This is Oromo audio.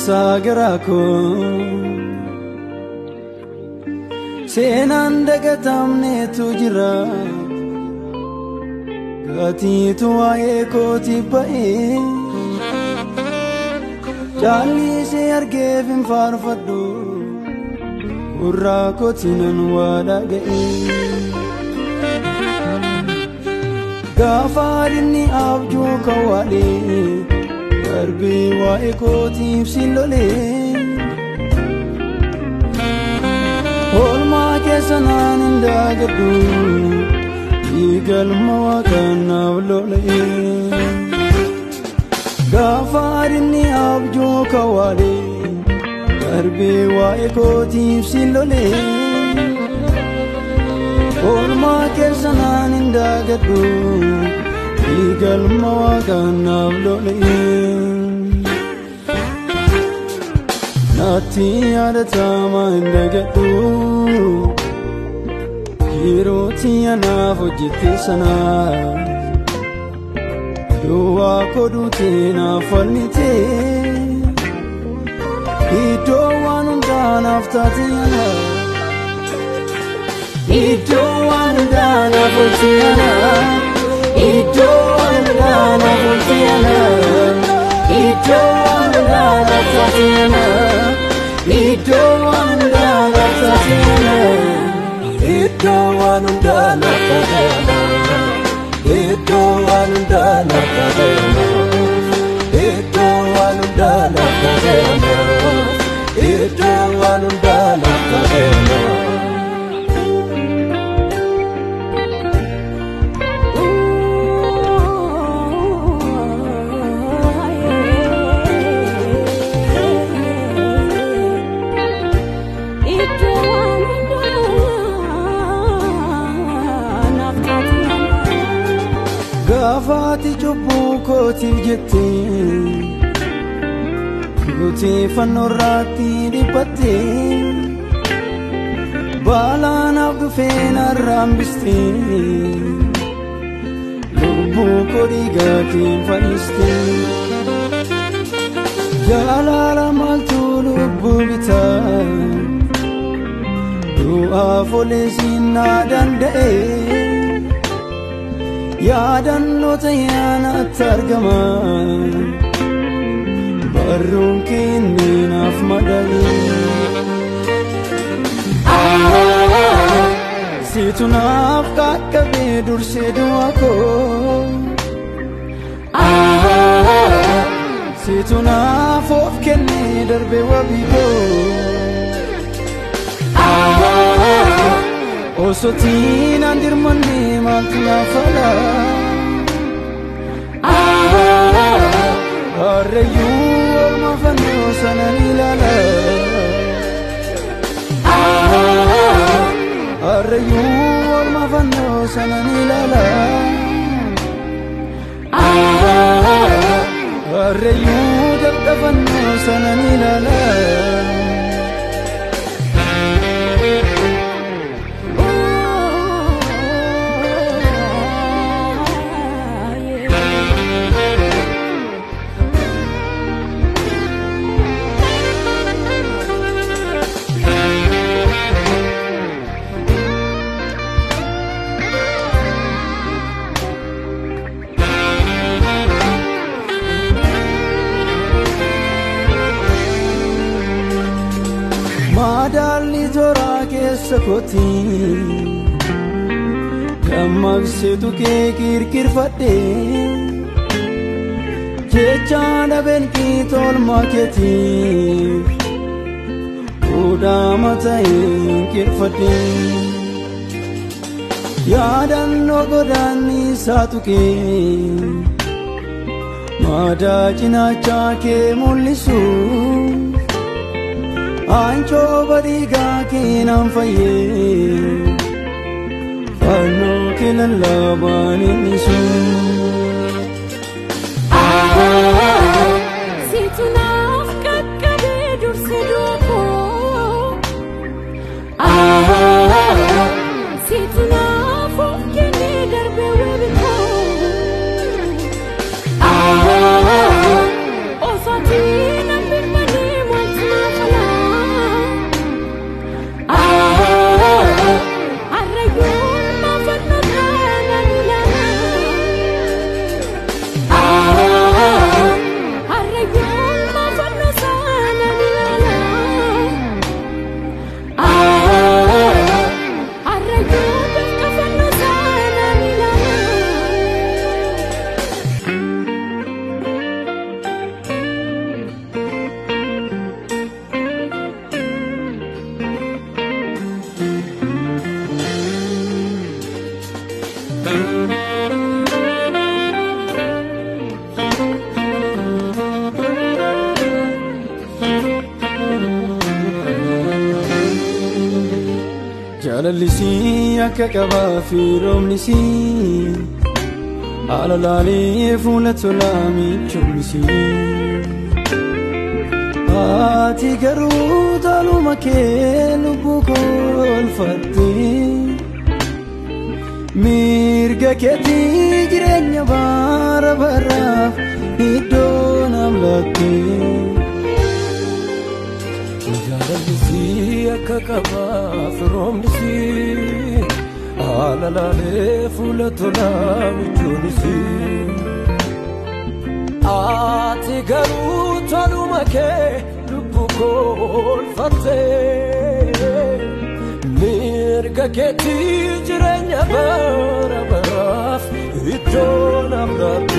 Sagrako senan dagatamne tujra gati tuae koti bae jali se argevin farfadu urra kotinan wada gae gafarini abju kawale Darbi wa ekotif silole Olma kesanan indagadu Igal mawakana vlole Gafarini abjo kawale Darbi wa ekotif silole Olma kesanan indagadu Igal mawakana vlole Nati ada tama indagatu Hiroti ana fujiti sana Dua koduti na falnite Ito wanunda naftati ana Ito wanunda nafulti ana Ito wanunda nafulti ana Ito wanunda naftati ana Ito wanunda naftati ana Ito wanunda naftati ana Ito wanunda naftati ana Ito wanunda naftati ana Ito wanunda naftati ana Gafati jubbu kotiif jette Guutii fannoorratti dhiphatte Baalaanaaf dhufee narraan biste Lubbuu koo dhiigaatiin fayyiste Jaalala maaltu lubbuu bitaa Du'aaf olee siinaa danda'e Yaadannota yaanatti argama Barruun keenni naaf madale Situ naaf qaqqabee dursee du'a koo Situ naaf of kennee darbee wabii koo Osotiin andirmanne maaltu naafala Harreeyyuu olma fannoo sanan ilaala Harreeyyuu olma fannoo sanan ilaala Harreeyyuu dabda fannoo sanan ilaala Madalli toora keessa kooti Dammaqsitu kee kirkirfadhe Jecha dhabeen kee tolmaa keetiif Fuudhaa mata'ee kirfadhe Yaadannoo godaanni isaatu kee Ada cinaacha kee mul'isu Aanchoo badiigaa kee naan fayyee Fannoo kee lallabaan innisu Siitu naaf qaqqabee dursee duukoo Siitu naaf of kennee darbee weebikoo Osaatii nan birmadee maaltu naaf alaa Arrayyuun maafannoo taanaan ilaalaa Arrayyuun maafannoo taanaan ilaalaa Arrayyuun beekafannoo taanaan ilaalaa Jaalallisii akka qabaa fi roobnisii Alalaalee fuula tolaa michuulisii Ati garuu taaluma kee lubbuu kolfattee Mirga keetii jireenya bara baraaf iddoo naaf laattee Jaalallisii akka qabaa fi roobnisii Alalaalee fuula tolaa michuulisii Ati garuu taaluma kee lubbuu kolfattee Mirga keetii jireenya bara baraaf iddoo naaf laattee